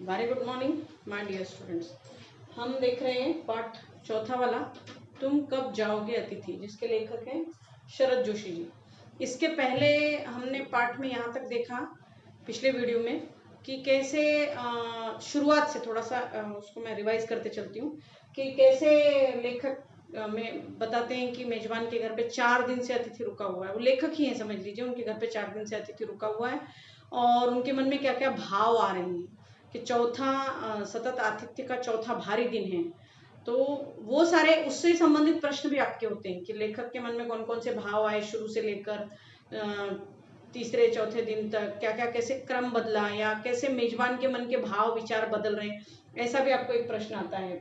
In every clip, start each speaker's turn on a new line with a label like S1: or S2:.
S1: Very good morning my dear students. हम देख रहे हैं पाठ चौथा वाला, तुम कब जाओगे अतिथि, जिसके लेखक हैं शरद जोशी जी। इसके पहले हमने पाठ में यहाँ तक देखा पिछले वीडियो में कि कैसे शुरुआत से थोड़ा सा उसको मैं रिवाइज करते चलती हूँ कि कैसे लेखक में बताते हैं कि मेजबान के घर पे 4 दिन से अतिथि रुका हुआ है। वो लेखक ही है, समझ लीजिए, उनके घर पे 4 दिन से अतिथि रुका हुआ है और उनके मन में क्या क्या भाव आ रहे हैं कि चौथा सतत आतिथ्य का चौथा भारी दिन है। तो वो सारे उससे संबंधित प्रश्न भी आपके होते हैं कि लेखक के मन में कौन कौन से भाव आए शुरू से लेकर तीसरे चौथे दिन तक, क्या क्या कैसे क्रम बदला या कैसे मेजबान के मन के भाव विचार बदल रहे हैं। ऐसा भी आपको एक प्रश्न आता है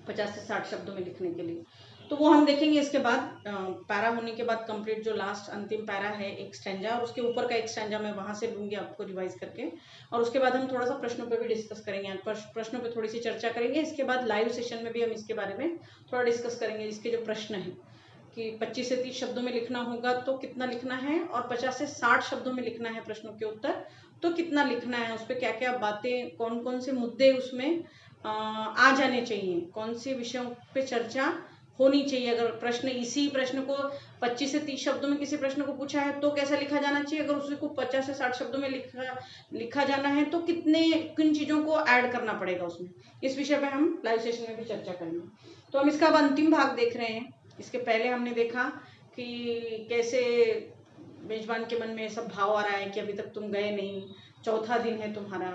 S1: 50 से 60 शब्दों में लिखने के लिए। तो वो हम देखेंगे इसके बाद। पैरा होने के बाद कंप्लीट जो लास्ट अंतिम पैरा है एक स्टैंजा, और उसके ऊपर का एक स्टैंजा मैं वहां से लूंगी आपको रिवाइज करके, और उसके बाद हम थोड़ा सा प्रश्नों पे भी डिस्कस करेंगे, प्रश्नों पे थोड़ी सी चर्चा करेंगे। इसके बाद लाइव सेशन में भी हम इसके बारे में थोड़ा डिस्कस करेंगे। इसके जो प्रश्न है कि 25 से 30 शब्दों में लिखना होगा तो कितना लिखना है, और 50 से 60 शब्दों में लिखना है प्रश्नों के उत्तर तो कितना लिखना है, उस पर क्या क्या बातें, कौन कौन से मुद्दे उसमें आ जाने चाहिए, कौन से विषयों पे चर्चा होनी चाहिए। अगर प्रश्न इसी प्रश्न को 25 से 30 शब्दों में किसी प्रश्न को पूछा है तो कैसा लिखा जाना चाहिए, अगर उसको 50 से 60 शब्दों में लिखा जाना है तो किन चीजों को ऐड करना पड़ेगा उसमें। इस विषय पे हम लाइव सेशन में भी चर्चा करेंगे। तो हम इसका अब अंतिम भाग देख रहे हैं। इसके पहले हमने देखा कि कैसे मेजबान के मन में सब भाव आ रहा है कि अभी तक तुम गए नहीं, चौथा दिन है तुम्हारा,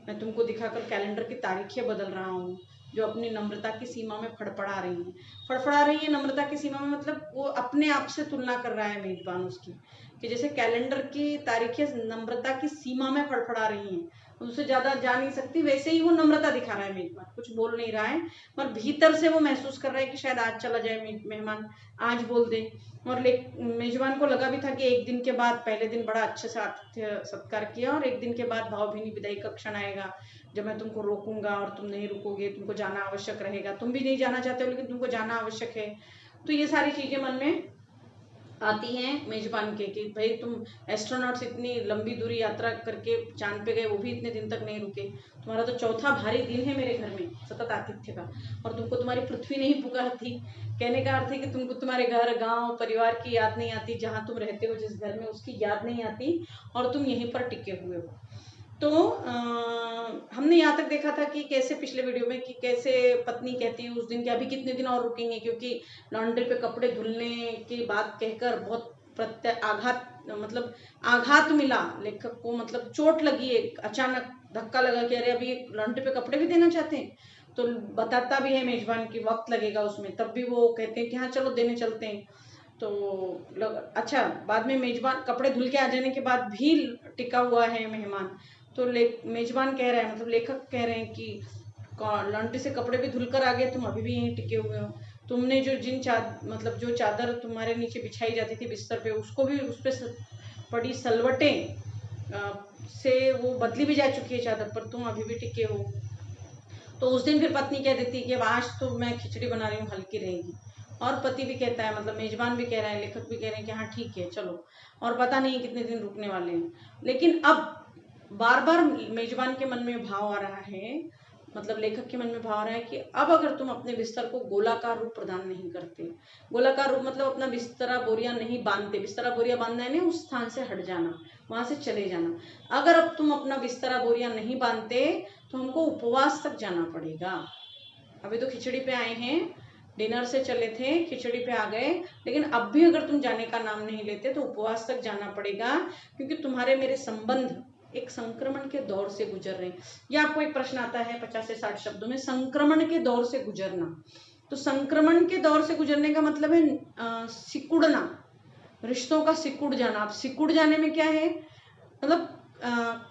S1: मैं तुमको दिखाकर कैलेंडर की तारीखें बदल रहा हूँ, जो अपनी नम्रता की सीमा में फड़फड़ा रही है। फड़फड़ा रही है नम्रता की सीमा में, मतलब वो अपने आप से तुलना कर रहा है मेजबान उसकी, कि जैसे कैलेंडर की तारीखें नम्रता की सीमा में फड़फड़ा रही हैं, उससे ज्यादा जा नहीं सकती, वैसे ही वो नम्रता दिखा रहा है मेजबान। कुछ बोल नहीं रहा है पर भीतर से वो महसूस कर रहा है कि शायद आज चला जाए मेहमान, आज बोल दे। और मेजबान को लगा भी था कि एक दिन के बाद, पहले दिन बड़ा अच्छे से आतिथ्य सत्कार किया, और एक दिन के बाद भावभीनी विदाई का क्षण आएगा जब मैं तुमको रोकूंगा और तुम नहीं रुकोगे, तुमको जाना आवश्यक रहेगा, तुम भी नहीं जाना चाहते हो लेकिन तुमको जाना आवश्यक है। तो ये सारी चीजें मन में आती हैं मेजबान के कि भाई तुम एस्ट्रोनॉट्स इतनी लंबी दूरी यात्रा करके चांद पे गए, वो भी इतने दिन तक नहीं रुके, तुम्हारा तो चौथा भारी दिन है मेरे घर में सतत आतिथ्य का, और तुमको तुम्हारी पृथ्वी नहीं पुकारती। कहने का अर्थ है कि तुमको तुम्हारे घर, गांव, परिवार की याद नहीं आती, जहां तुम रहते हो जिस घर में उसकी याद नहीं आती, और तुम यहीं पर टिके हुए हो। तो हमने यहाँ तक देखा था कि कैसे पिछले वीडियो में कि कैसे पत्नी कहती है उस दिन कि अभी कितने दिन और रुकेंगे, क्योंकि लॉन्ड्री पे कपड़े धुलने की बात कहकर बहुत मतलब आघात मिला लेखक को, मतलब चोट लगी, एक अचानक धक्का लगा कि अरे अभी लॉन्ड्री पे कपड़े भी देना चाहते हैं। तो बताता भी है मेजबान की वक्त लगेगा उसमें, तब भी वो कहते हैं कि हाँ चलो देने चलते हैं। तो अच्छा, बाद में मेजबान कपड़े धुल के आ जाने के बाद भी टिका हुआ है मेहमान। तो मेजबान कह रहा है, मतलब लेखक कह रहे हैं कि लॉन्ड्री से कपड़े भी धुलकर आ गए, तुम अभी भी यहीं टिके हुए हो। तुमने जो मतलब जो चादर तुम्हारे नीचे बिछाई जाती थी बिस्तर पे, उसको भी उस पर पड़ी सलवटें से वो बदली भी जा चुकी है चादर, पर तुम अभी भी टिके हो। तो उस दिन फिर पत्नी कह देती है कि अब आज तो मैं खिचड़ी बना रही हूँ, हल्की रहेगी। और पति भी कहता है, मतलब मेजबान भी कह रहा है, लेखक भी कह रहे हैं कि हाँ ठीक है चलो, और पता नहीं कितने दिन रुकने वाले हैं। लेकिन अब बार बार मेजबान के मन में भाव आ रहा है, मतलब लेखक के मन में भाव आ रहा है कि अब अगर तुम अपने बिस्तर को गोलाकार रूप प्रदान नहीं करते, गोलाकार रूप मतलब अपना बिस्तरा बोरिया नहीं बांधते, बिस्तरा बोरिया बांधना है नहीं, उस स्थान से हट जाना, वहां से चले जाना। अगर अब तुम अपना बिस्तरा बोरिया नहीं बांधते तो हमको उपवास तक जाना पड़ेगा। अभी तो खिचड़ी पे आए हैं, डिनर से चले थे, खिचड़ी पे आ गए, लेकिन अब भी अगर तुम जाने का नाम नहीं लेते तो उपवास तक जाना पड़ेगा, क्योंकि तुम्हारे मेरे संबंध एक संक्रमण के दौर से गुजर रहे हैं। या आपको एक प्रश्न आता है 50 से 60 शब्दों में, संक्रमण के दौर से गुजरना। तो संक्रमण के दौर से गुजरने का मतलब है सिकुड़ना, रिश्तों का सिकुड़ जाना। अब सिकुड़ जाने में क्या है, मतलब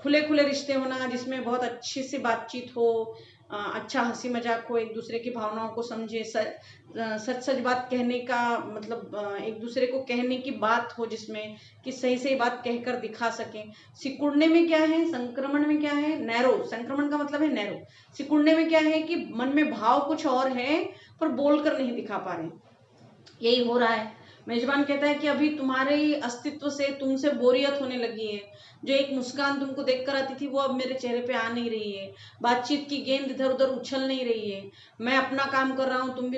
S1: खुले खुले रिश्ते होना, जिसमें बहुत अच्छी सी बातचीत हो, अच्छा हंसी मजाक हो, एक दूसरे की भावनाओं को समझे, सच सच बात कहने का, मतलब एक दूसरे को कहने की बात हो जिसमें कि सही सही बात कहकर दिखा सके। सिकुड़ने में क्या है, संक्रमण में क्या है, नैरो, संक्रमण का मतलब है नैरो। सिकुड़ने में क्या है कि मन में भाव कुछ और है पर बोलकर नहीं दिखा पा रहे, यही हो रहा है। मेजबान कहता है कि अभी तुम्हारे अस्तित्व से, तुमसे बोरियत होने लगी है, जो एक मुस्कान तुमको देखकर आती थी वो अब मेरे चेहरे पे आ नहीं रही है, बातचीत की गेंद इधर उधर उछल नहीं रही है, मैं अपना काम कर रहा हूँ, तुम भी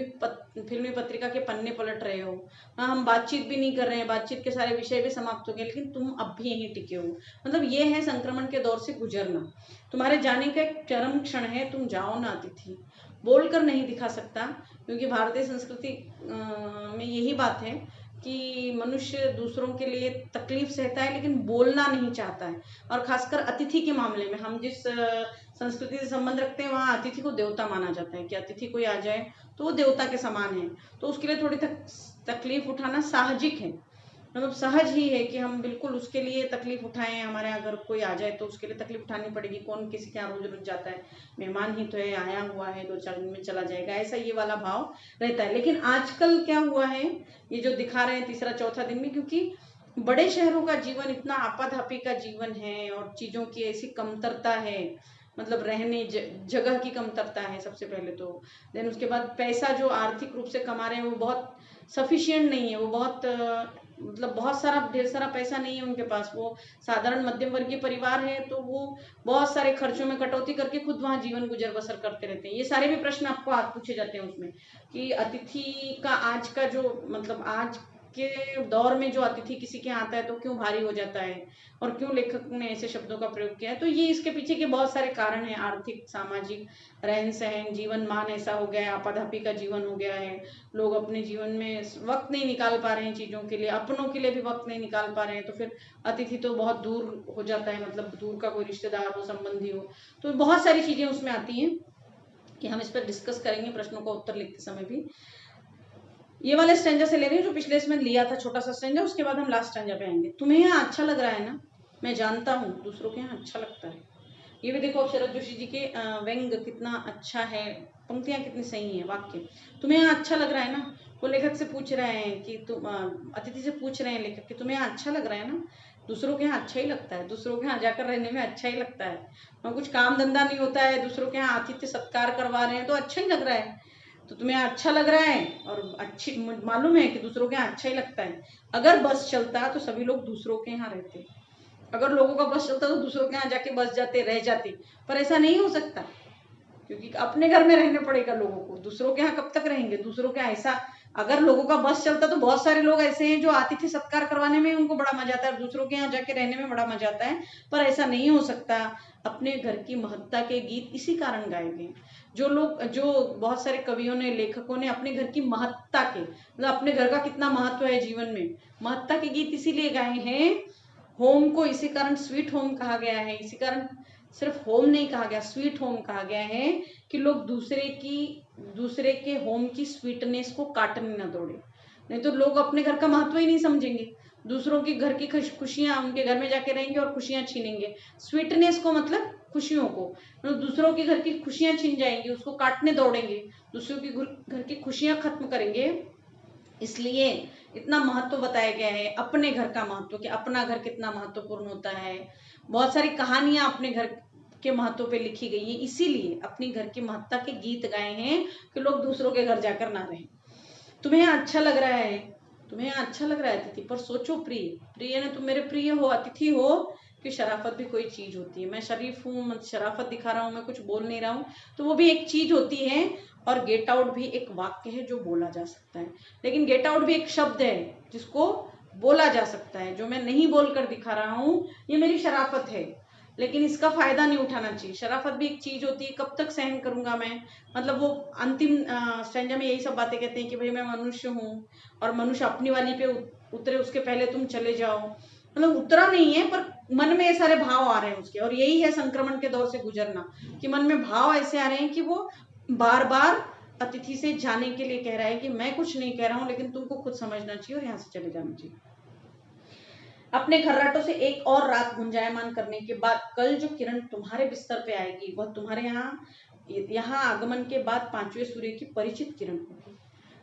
S1: फिल्मी पत्रिका के पन्ने पलट रहे हो, हम बातचीत भी नहीं कर रहे हैं, बातचीत के सारे विषय भी समाप्त हो गए, लेकिन तुम अब भी यहीं टिके हो। मतलब ये है संक्रमण के दौर से गुजरना। तुम्हारे जाने का एक चरम क्षण है, तुम जाओ ना अतिथि। बोलकर नहीं दिखा सकता, क्योंकि भारतीय संस्कृति में यही बात है कि मनुष्य दूसरों के लिए तकलीफ सहता है लेकिन बोलना नहीं चाहता है। और खासकर अतिथि के मामले में, हम जिस संस्कृति से संबंध रखते हैं वहाँ अतिथि को देवता माना जाता है कि अतिथि कोई आ जाए तो वो देवता के समान है, तो उसके लिए थोड़ी तकलीफ उठाना साहजिक है। मतलब सहज ही है कि हम बिल्कुल उसके लिए तकलीफ उठाएं। हमारे यहाँ अगर कोई आ जाए तो उसके लिए तकलीफ उठानी पड़ेगी, कौन किसी के यहाँ रोज रोज जाता है, मेहमान ही तो है, आया हुआ है, 2-4 दिन में चला जाएगा, ऐसा ये वाला भाव रहता है। लेकिन आजकल क्या हुआ है, ये जो दिखा रहे हैं तीसरा चौथा दिन में, क्योंकि बड़े शहरों का जीवन इतना आपाधापी का जीवन है और चीजों की ऐसी कमतरता है, मतलब रहने जगह की कमतरता है सबसे पहले तो, देन उसके बाद पैसा जो आर्थिक रूप से कमा रहे हैं वो बहुत सफिशिएंट नहीं है, वो बहुत मतलब बहुत सारा ढेर सारा पैसा नहीं है उनके पास, वो साधारण मध्यम वर्गीय परिवार है, तो वो बहुत सारे खर्चों में कटौती करके खुद वहां जीवन गुजर बसर करते रहते हैं। ये सारे भी प्रश्न आपको आज पूछे जाते हैं उसमें कि अतिथि का आज का जो मतलब आज के दौर में जो अतिथि किसी के आता है तो क्यों भारी हो जाता है, और क्यों लेखक ने ऐसे शब्दों का प्रयोग किया है। तो ये इसके पीछे के बहुत सारे कारण हैं, आर्थिक, सामाजिक, रहन सहन, जीवन मान ऐसा हो गया है, आपाधापी का जीवन हो गया है, लोग अपने जीवन में वक्त नहीं निकाल पा रहे हैं चीजों के लिए, अपनों के लिए भी वक्त नहीं निकाल पा रहे हैं, तो फिर अतिथि तो बहुत दूर हो जाता है, मतलब दूर का कोई रिश्तेदार हो, संबंधी हो, तो बहुत सारी चीजें उसमें आती हैं कि हम इस पर डिस्कस करेंगे प्रश्नों का उत्तर लिखते समय भी। ये वाले स्टेंजा से ले रही हूँ जो पिछले इसमें लिया था, छोटा सा स्टेंजा, उसके बाद हम लास्ट स्टेंजा पे आएंगे। तुम्हें यहाँ अच्छा लग रहा है ना, मैं जानता हूँ दूसरों के यहाँ अच्छा लगता है। ये भी देखो शरद जोशी जी के व्यंग कितना अच्छा है, पंक्तियां कितनी सही है, वाक्य। तुम्हें यहाँ अच्छा लग रहा है ना, वो लेखक से पूछ रहे हैं कि तुम अतिथि से पूछ रहे हैं लेखक कि तुम्हें यहाँ अच्छा लग रहा है ना, दूसरों के यहाँ अच्छा ही लगता है, दूसरों के यहाँ जाकर रहने में अच्छा ही लगता है, वहाँ कुछ काम धंधा नहीं होता है, दूसरों के यहाँ आतिथ्य सत्कार करवा रहे हैं तो अच्छा ही लग रहा है, तो तुम्हें अच्छा लग रहा है और अच्छी मालूम है कि दूसरों के यहाँ अच्छा ही लगता है। अगर बस चलता तो सभी लोग दूसरों के यहाँ रहते, अगर लोगों का बस चलता तो दूसरों के यहाँ जाके बस जाते, रह जाते, पर ऐसा नहीं हो सकता क्योंकि अपने घर में रहने पड़ेगा लोगों को, दूसरों के यहाँ कब तक रहेंगे, दूसरों के यहाँ ऐसा, अगर लोगों का बस चलता तो बहुत सारे लोग ऐसे हैं जो आतिथ्य सत्कार करवाने में उनको बड़ा मजा आता है और दूसरों के यहाँ जाके रहने में बड़ा मजा आता है, पर ऐसा नहीं हो सकता। अपने घर की महत्ता के गीत इसी कारण गाए गए, जो बहुत सारे कवियों ने, लेखकों ने अपने घर की महत्ता के, मतलब अपने घर का कितना महत्व है जीवन में, महत्ता के गीत इसीलिए गाए हैं। होम को इसी कारण स्वीट होम कहा गया है, इसी कारण सिर्फ होम नहीं कहा गया, स्वीट होम कहा गया है कि लोग दूसरे के होम की स्वीटनेस को काटने न दौड़े, नहीं तो लोग अपने घर का महत्व ही नहीं समझेंगे, दूसरों के घर की खुशियां उनके घर में जाके रहेंगे और खुशियां छीनेंगे। स्वीटनेस को मतलब खुशियों को, मतलब दूसरों के घर की खुशियां छीन जाएंगे, उसको काटने दौड़ेंगे, दूसरों की घर की खुशियां खत्म करेंगे। इसलिए इतना महत्व बताया गया है अपने घर का महत्व, कि अपना घर कितना महत्वपूर्ण होता है। बहुत सारी कहानियां अपने घर के महत्व पे लिखी गई है, इसीलिए अपनी घर की महत्ता के गीत गाए हैं कि लोग दूसरों के घर जाकर ना रहें। तुम्हें यहाँ अच्छा लग रहा है, तुम्हें यहाँ अच्छा लग रहा है अतिथि, पर सोचो प्रिय, प्रिय ने तुम मेरे प्रिय हो, अतिथि हो, कि शराफत भी कोई चीज होती है। मैं शरीफ हूँ, शराफत दिखा रहा हूँ, मैं कुछ बोल नहीं रहा हूँ, तो वो भी एक चीज होती है। और गेट आउट भी एक वाक्य है जो बोला जा सकता है, लेकिन गेट आउट भी एक शब्द है जिसको बोला जा सकता है, जो मैं नहीं बोलकर दिखा रहा हूँ, ये मेरी शराफत है, लेकिन इसका फायदा नहीं उठाना चाहिए। शराफत भी एक चीज होती है, कब तक सहन करूंगा मैं, मतलब वो अंतिम स्टैंजा में यही सब बातें कहते हैं कि भाई मैं मनुष्य हूँ और मनुष्य अपनी वाली पे उतरे, उसके पहले तुम चले जाओ, मतलब उतरा नहीं है पर मन में ये सारे भाव आ रहे हैं उसके, और यही है संक्रमण के दौर से गुजरना, कि मन में भाव ऐसे आ रहे हैं कि वो बार बार अतिथि से जाने के लिए कह रहा है कि मैं कुछ नहीं कह रहा हूं, लेकिन तुमको खुद समझना चाहिए और यहाँ से चले जाना चाहिए। अपने खर्राटों से एक और रात गुंजायमान करने के बाद कल जो किरण तुम्हारे बिस्तर पे आएगी वह तुम्हारे यहाँ आगमन के बाद 5वें सूर्य की परिचित किरण होगी।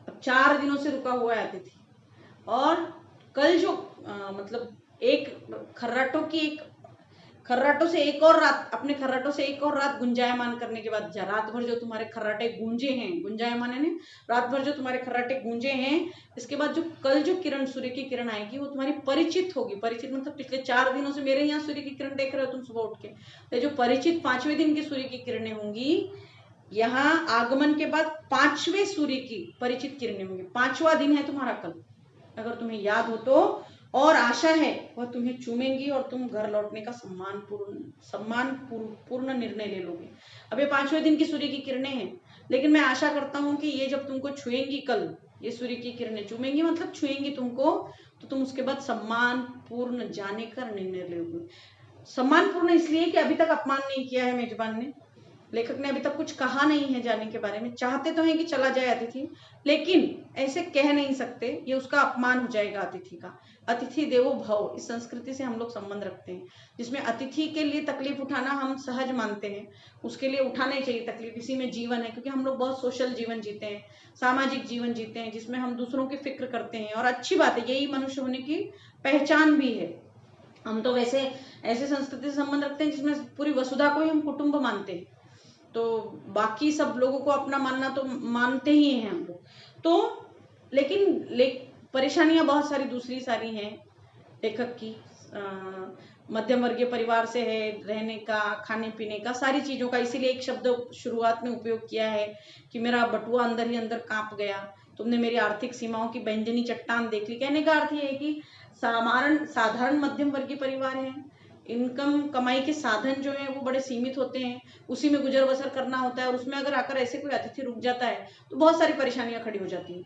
S1: अब 4 दिनों से रुका हुआ है अतिथि, और कल जो मतलब एक खर्राटों की एक खर्राटों से एक और रात, अपने खर्राटों से एक और रात गुंजायमान करने के बाद रात भर जो तुम्हारे खर्राटे गूंजे हैं, गुंजायमान है ना, रात भर जो तुम्हारे खर्राटे गूंजे हैं, इसके बाद जो कल जो किरण, सूर्य की किरण आएगी, वो तुम्हारी परिचित होगी। परिचित मतलब पिछले 4 दिनों से मेरे यहाँ सूर्य की किरण देख रहे हो तुम सुबह उठ के, तो जो परिचित 5वें दिन की सूर्य की किरणें होंगी, यहाँ आगमन के बाद 5वें सूर्य की परिचित किरणें होंगी। 5वां दिन है तुम्हारा कल, अगर तुम्हें याद हो तो, और आशा है वह तुम्हें चूमेंगी और तुम घर लौटने का सम्मान पूर्ण निर्णय ले लोगे। अब ये 5वें दिन की सूर्य की किरणें हैं, लेकिन मैं आशा करता हूं कि ये जब तुमको छुएंगी कल, ये सूर्य की किरणें चूमेंगी मतलब छुएंगी तुमको, तो तुम उसके बाद सम्मान पूर्ण जाने का निर्णय लोगे। सम्मान पूर्ण इसलिए कि अभी तक अपमान नहीं किया है मेजबान ने, लेखक ने अभी तक कुछ कहा नहीं है जाने के बारे में। चाहते तो हैं कि चला जाए अतिथि, लेकिन ऐसे कह नहीं सकते, ये उसका अपमान हो जाएगा अतिथि का। अतिथि देवो भव, इस संस्कृति से हम लोग संबंध रखते हैं, जिसमें अतिथि के लिए तकलीफ उठाना हम सहज मानते हैं, उसके लिए उठाना ही चाहिए तकलीफ, इसी में जीवन है। क्योंकि हम लोग बहुत सोशल जीवन जीते हैं, सामाजिक जीवन जीते हैं, जिसमें हम दूसरों की फिक्र करते हैं, और अच्छी बात है, यही मनुष्य होने की पहचान भी है। हम तो वैसे ऐसे संस्कृति से संबंध रखते हैं जिसमें पूरी वसुधा को ही हम कुटुंब मानते हैं, तो बाकी सब लोगों को अपना मानना तो मानते ही हैं हम लोग। तो लेकिन परेशानियां बहुत सारी दूसरी सारी हैं लेखक की। मध्यम वर्गीय परिवार से है, रहने का, खाने पीने का, सारी चीजों का, इसीलिए एक शब्द शुरुआत में उपयोग किया है कि मेरा बटुआ अंदर ही अंदर कांप गया, तुमने मेरी आर्थिक सीमाओं की बैंजनी चट्टान देख ली। कहने का अर्थ ये है कि साधारण मध्यम वर्गीय परिवार है, इनकम कमाई के साधन जो है वो बड़े सीमित होते हैं, उसी में गुजर बसर करना होता है, और उसमें अगर आकर ऐसे कोई अतिथि रुक जाता है तो बहुत सारी परेशानियां खड़ी हो जाती हैं।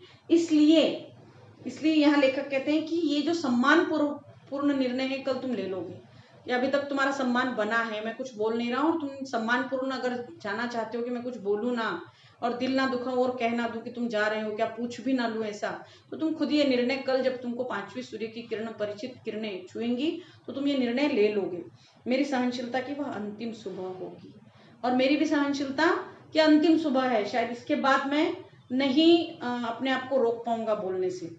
S1: इसलिए यहाँ लेखक कहते हैं कि ये जो सम्मान पूर्ण निर्णय है कल तुम ले लोगे, या अभी तक तुम्हारा सम्मान बना है, मैं कुछ बोल नहीं रहा हूँ, तुम सम्मान पूर्ण अगर जाना चाहते हो कि मैं कुछ बोलूँ ना और दिल ना दुखाऊं और कह ना दूं कि तुम जा रहे हो क्या, पूछ भी ना लूं ऐसा, तो तुम खुद ये निर्णय कल जब तुमको 5वीं सूर्य की किरण, परिचित किरणें छुएंगी, तो तुम ये निर्णय ले लोगे। मेरी सहनशीलता की वह अंतिम सुबह होगी, और मेरी भी सहनशीलता की अंतिम सुबह है, शायद इसके बाद मैं नहीं अपने आप को रोक पाऊंगा बोलने से,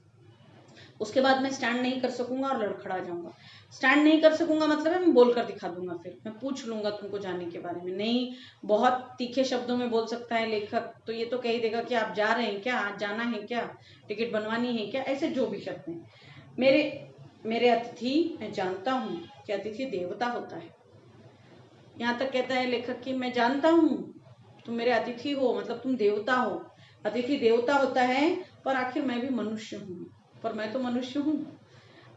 S1: उसके बाद मैं स्टैंड नहीं कर सकूंगा और लड़खड़ा जाऊंगा। स्टैंड नहीं कर सकूंगा मतलब है मैं बोलकर दिखा दूंगा, फिर मैं पूछ लूंगा तुमको जाने के बारे में। नहीं, बहुत तीखे शब्दों में बोल सकता है लेखक, तो ये तो कह ही देगा कि आप जा रहे हैं क्या, आज जाना है क्या, टिकट बनवानी है क्या, ऐसे जो भी शब्द हैं। मेरे अतिथि, मैं जानता हूँ कि अतिथि देवता होता है। यहाँ तक कहता है लेखक कि मैं जानता हूँ तुम मेरे अतिथि हो, मतलब तुम देवता हो, अतिथि देवता होता है, पर आखिर मैं भी मनुष्य हूँ, पर मैं तो मनुष्य हूँ।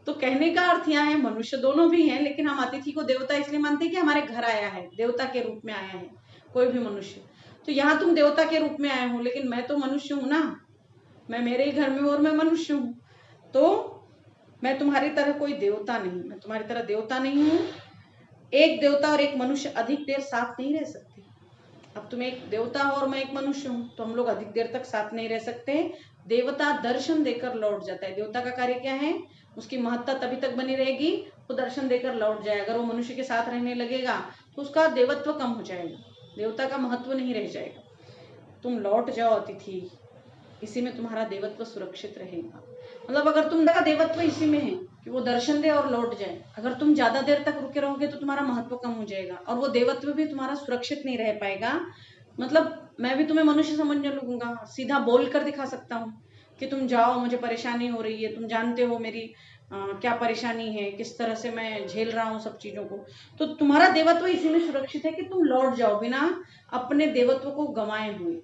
S1: तो कहने का अर्थ यहाँ है मनुष्य दोनों भी हैं, लेकिन हम अतिथि को देवता इसलिए मानते हैं कि हमारे घर आया है, देवता के रूप में आया है कोई भी मनुष्य। तो यहाँ तुम देवता के रूप में आए हो, लेकिन मैं तो मनुष्य हूँ ना, मैं मेरे ही घर में और मैं मनुष्य हूँ, तो मैं तुम्हारी तरह कोई देवता नहीं, मैं तुम्हारी तरह देवता नहीं हूँ। एक देवता और एक मनुष्य अधिक देर साथ नहीं रह सकते। अब तुम एक देवता हो और मैं एक मनुष्य हूँ, तो हम लोग अधिक देर तक साथ नहीं रह सकते। देवता दर्शन देकर लौट जाता है। देवता का कार्य क्या है, उसकी महत्ता तभी तक बनी रहेगी, वो दर्शन देकर लौट जाए। अगर वो मनुष्य के साथ रहने लगेगा तो उसका देवत्व कम हो जाएगा, देवता का महत्व नहीं रह जाएगा। तुम लौट जाओ अतिथि, इसी में तुम्हारा देवत्व सुरक्षित रहेगा। मतलब अगर तुमका देवत्व इसी में है कि वो दर्शन दे और लौट जाए, अगर तुम ज्यादा देर तक रुके रहोगे तो तुम्हारा महत्व कम हो जाएगा और वो देवत्व भी तुम्हारा सुरक्षित नहीं रह पाएगा। मतलब मैं भी तुम्हें मनुष्य समझने लगूंगा, सीधा बोल कर दिखा सकता हूँ कि तुम जाओ, मुझे परेशानी हो रही है, तुम जानते हो मेरी क्या परेशानी है, किस तरह से मैं झेल रहा हूँ सब चीजों को। तो तुम्हारा देवत्व इसी में सुरक्षित है कि तुम लौट जाओ बिना अपने देवत्व को गंवाए हुए।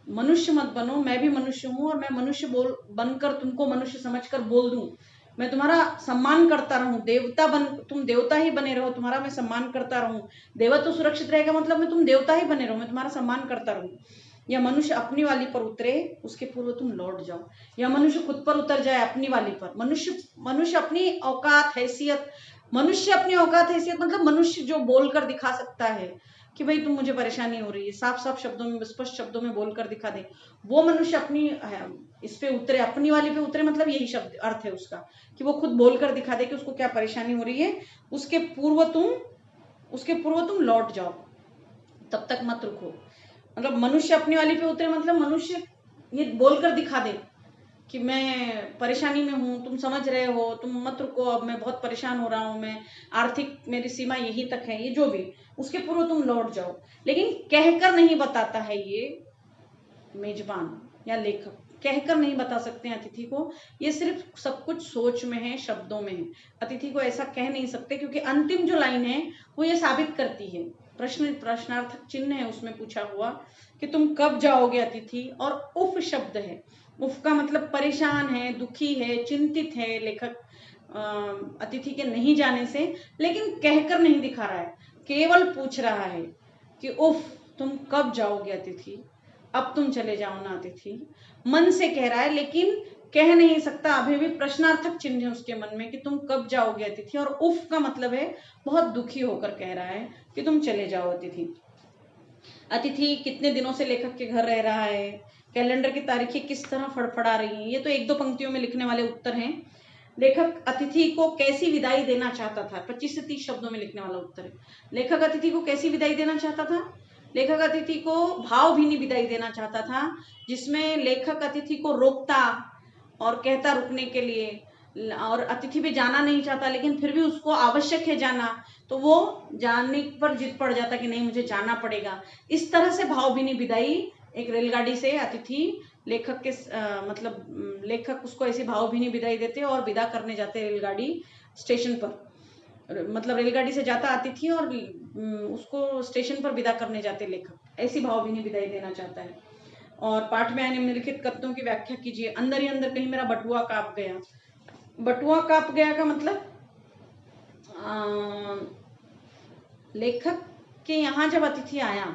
S1: मनुष्य मत बनो, मैं भी मनुष्य हूँ और मैं मनुष्य बनकर तुमको मनुष्य समझकर बोल दूं, मैं तुम्हारा सम्मान करता रहूं, तुम देवता ही बने रहो, तुम्हारा मैं सम्मान करता रहूं। देवत्व सुरक्षित रहेगा मतलब मैं तुम देवता ही बने रहो, मैं तुम्हारा सम्मान करता रहूं। या मनुष्य अपनी वाली पर उतरे उसके पूर्व तुम लौट जाओ, या मनुष्य खुद पर उतर जाए अपनी वाली पर। मनुष्य अपनी औकात हैसियत, मतलब मनुष्य जो बोलकर दिखा सकता है कि भाई तुम मुझे परेशानी हो रही है, साफ साफ शब्दों में, स्पष्ट शब्दों में बोलकर दिखा दे, वो मनुष्य अपनी इस पे उतरे, अपनी वाली पे उतरे, मतलब यही शब्द अर्थ है उसका कि वो खुद बोलकर दिखा दे कि उसको क्या परेशानी हो रही है। उसके पूर्व तुम लौट जाओ, तब तक मत रुको। मतलब मनुष्य अपनी वाली पे उतरे मतलब मनुष्य ये बोलकर दिखा दे कि मैं परेशानी में हूँ, तुम समझ रहे हो, तुम मत रुको, अब मैं बहुत परेशान हो रहा हूँ, मैं आर्थिक मेरी सीमा यहीं तक है, ये जो भी, उसके पूर्व तुम लौट जाओ। लेकिन कहकर नहीं बताता है ये मेजबान या लेखक, कहकर नहीं बता सकते हैं अतिथि को, ये सिर्फ सब कुछ सोच में है, शब्दों में है। अतिथि को ऐसा कह नहीं सकते, क्योंकि अंतिम जो लाइन है वो ये साबित करती है। प्रश्नार्थक चिन्ह है उसमें पूछा हुआ कि तुम कब जाओगे अतिथि, और उफ शब्द है। उफ का मतलब परेशान है, दुखी है, चिंतित है लेखक अतिथि के नहीं जाने से, लेकिन कहकर नहीं दिखा रहा है, केवल पूछ रहा है कि उफ तुम कब जाओगे अतिथि, अब तुम चले जाओ ना अतिथि। मन से कह रहा है, लेकिन कह नहीं सकता, अभी भी प्रश्नार्थक चिन्ह है उसके मन में कि तुम कब जाओगे अतिथि। और उफ का मतलब है बहुत दुखी होकर कह रहा है कि तुम चले जाओ अतिथि। अतिथि कितने दिनों से लेखक के घर रह रहा है, कैलेंडर की तारीखें किस तरह फड़फड़ा रही हैं, ये तो एक दो पंक्तियों में लिखने वाले उत्तर हैं। लेखक अतिथि को कैसी विदाई देना चाहता था, 25 से 30 शब्दों में लिखने वाला उत्तर है। लेखक अतिथि को कैसी विदाई देना चाहता था? लेखक अतिथि को भावभीनी विदाई देना चाहता था, जिसमें लेखक अतिथि को रोकता और कहता रुकने के लिए, और अतिथि भी जाना नहीं चाहता, लेकिन फिर भी उसको आवश्यक है जाना, तो वो जाने पर जिद पड़ जाता कि नहीं मुझे जाना पड़ेगा। इस तरह से भावभीनी विदाई एक रेलगाड़ी से अतिथि लेखक के मतलब लेखक उसको ऐसी भावभीनी विदाई देते और विदा करने जाते रेलगाड़ी स्टेशन पर, मतलब रेलगाड़ी से जाता अतिथि और उसको स्टेशन पर विदा करने जाते लेखक, ऐसी भावभीनी विदाई देना चाहता है। और पाठ में आए निम्नलिखित कथनों की व्याख्या कीजिए। अंदर ही अंदर कहीं मेरा बटुआ कांप गया। बटुआ कांप गया का मतलब लेखक के यहाँ जब अतिथि आया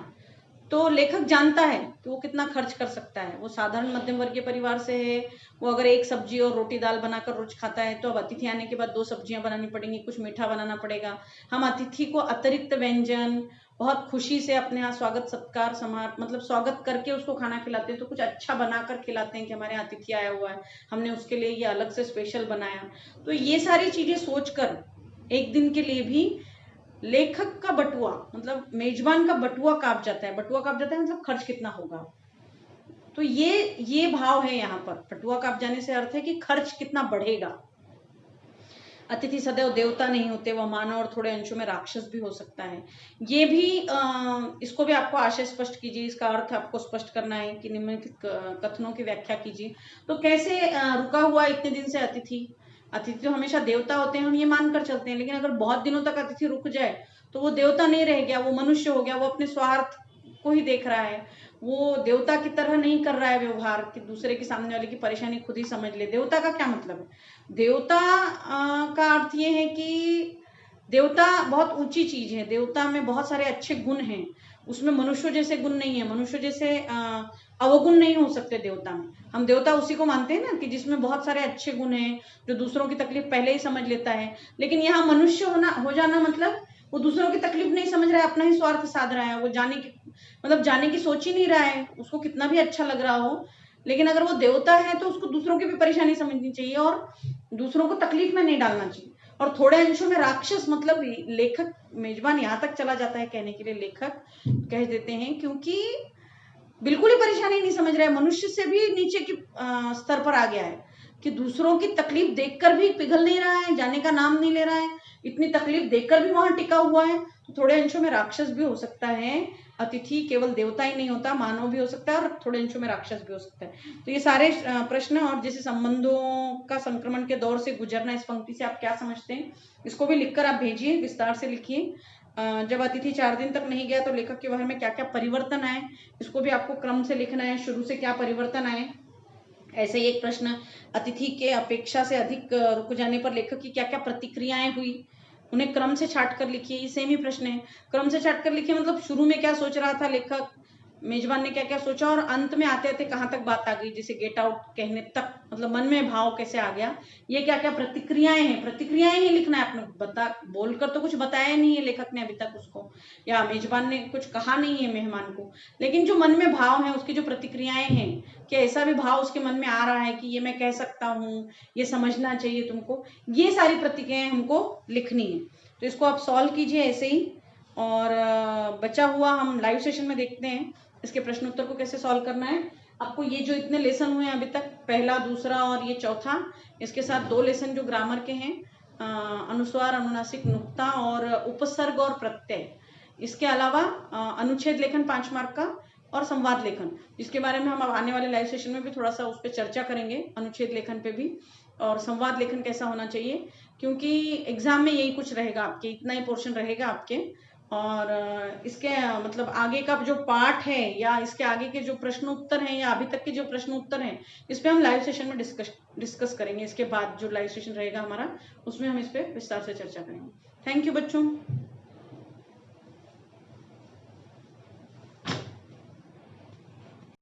S1: तो लेखक जानता है कि वो कितना खर्च कर सकता है। वो साधारण मध्यम वर्गीय परिवार से है, वो अगर एक सब्जी और रोटी दाल बनाकर रोज खाता है, तो अब अतिथि आने के बाद 2 सब्जियां बनानी पड़ेंगी, कुछ मीठा बनाना पड़ेगा। हम अतिथि को अतिरिक्त व्यंजन बहुत खुशी से अपने यहाँ स्वागत सत्कार मतलब स्वागत करके उसको खाना खिलाते हैं, तो कुछ अच्छा बनाकर खिलाते हैं कि हमारे यहाँ अतिथि आया हुआ है, हमने उसके लिए ये अलग से स्पेशल बनाया। तो ये सारी चीजें सोचकर एक दिन के लिए भी लेखक का बटुआ, मतलब मेजबान का बटुआ कांप जाता है। बटुआ कांप जाता है मतलब खर्च कितना होगा। तो ये भाव है यहाँ पर। बटुआ कांप जाने से अर्थ है कि खर्च कितना बढ़ेगा। अतिथि सदैव देवता नहीं होते, वह मानव और थोड़े अंशों में राक्षस भी हो सकता है। ये भी इसको भी आपको आशय स्पष्ट कीजिए, इसका अर्थ आपको स्पष्ट करना है कि निम्नलिखित कथनों की व्याख्या कीजिए। तो कैसे रुका हुआ इतने दिन से अतिथि, अतिथि तो हमेशा देवता होते हैं, हम ये मानकर चलते हैं, लेकिन अगर बहुत दिनों तक अतिथि रुक जाए तो वो देवता नहीं रह गया, वो मनुष्य हो गया। वो अपने स्वार्थ को ही देख रहा है, वो देवता की तरह नहीं कर रहा है व्यवहार कि दूसरे के सामने वाले की परेशानी खुद ही समझ ले। देवता का क्या मतलब है? देवता का अर्थ ये है कि देवता बहुत ऊंची चीज है, देवता में बहुत सारे अच्छे गुण हैं, उसमें मनुष्य जैसे गुण नहीं है, मनुष्य जैसे अवगुण नहीं हो सकते देवता में। हम देवता उसी को मानते हैं ना कि जिसमें बहुत सारे अच्छे गुण हैं, जो दूसरों की तकलीफ पहले ही समझ लेता है। लेकिन यहाँ मनुष्य हो जाना मतलब वो दूसरों की तकलीफ नहीं समझ रहा है, अपना ही स्वार्थ साध रहा है, वो जाने की सोच ही नहीं रहा है, उसको कितना भी अच्छा लग रहा हो। लेकिन अगर वो देवता है तो उसको दूसरों की भी परेशानी समझनी चाहिए और दूसरों को तकलीफ में नहीं डालना चाहिए। और थोड़े अंशों में राक्षस मतलब लेखक मेजबान यहाँ तक चला जाता है कहने के लिए, लेखक कह देते हैं, क्योंकि बिल्कुल ही परेशानी नहीं समझ रहा है, मनुष्य से भी नीचे की स्तर पर आ गया है कि दूसरों की तकलीफ देखकर भी पिघल नहीं रहा है, जाने का नाम नहीं ले रहा है, इतनी तकलीफ देखकर भी वहां टिका हुआ है। तो थोड़े अंशों में राक्षस भी हो सकता है अतिथि, केवल देवता ही नहीं होता, मानव भी हो सकता है और थोड़े अंशों में राक्षस भी हो सकता है। तो ये सारे प्रश्न और जैसे संबंधों का संक्रमण के दौर से गुजरना, इस पंक्ति से आप क्या समझते हैं, इसको भी लिखकर आप भेजिए, विस्तार से लिखिए। जब अतिथि 4 दिन तक नहीं गया तो लेखक के बारे में क्या क्या परिवर्तन आए, इसको भी आपको क्रम से लिखना है, शुरू से क्या परिवर्तन आए। ऐसे ही एक प्रश्न, अतिथि के अपेक्षा से अधिक रुक जाने पर लेखक की क्या क्या प्रतिक्रियाएं हुई, उन्हें क्रम से छाट कर लिखिए। ये सेम ही प्रश्न है, क्रम से छाट कर लिखिए, मतलब शुरू में क्या सोच रहा था लेखक, मेजबान ने क्या क्या सोचा, और अंत में आते आते कहाँ तक बात आ गई, जैसे गेट आउट कहने तक, मतलब मन में भाव कैसे आ गया, ये क्या क्या प्रतिक्रियाएं हैं। प्रतिक्रियाएं ही लिखना है आपने, बोलकर तो कुछ बताया नहीं है लेखक ने अभी तक उसको, या मेजबान ने कुछ कहा नहीं है मेहमान को, लेकिन जो मन में भाव है उसकी जो प्रतिक्रियाएं हैं, कि ऐसा भी भाव उसके मन में आ रहा है कि ये मैं कह सकता हूँ, ये समझना चाहिए तुमको, ये सारी प्रतिक्रियाएं हमको लिखनी है। तो इसको आप सॉल्व कीजिए ऐसे ही, और बचा हुआ हम लाइव सेशन में देखते हैं इसके प्रश्न उत्तर को कैसे सॉल्व करना है। आपको ये जो इतने लेसन हुए हैं अभी तक, पहला, दूसरा और ये चौथा, इसके साथ 2 लेसन जो ग्रामर के हैं, अनुस्वार, अनुनासिक, नुक्ता और उपसर्ग और प्रत्यय। इसके अलावा अनुच्छेद लेखन 5 मार्क का और संवाद लेखन, जिसके बारे में हम अब आने वाले लाइव सेशन में भी थोड़ा सा उस पर चर्चा करेंगे, अनुच्छेद लेखन पे भी, और संवाद लेखन कैसा होना चाहिए, क्योंकि एग्जाम में यही कुछ रहेगा आपके, इतना ही पोर्शन रहेगा आपके। और इसके मतलब आगे का जो पार्ट है या इसके आगे के जो प्रश्न उत्तर हैं या अभी तक के जो प्रश्न उत्तर हैं, इस पे हम लाइव सेशन में डिस्कस करेंगे। इसके बाद जो लाइव सेशन रहेगा हमारा, उसमें हम इस पे विस्तार से चर्चा करेंगे। थैंक यू बच्चों।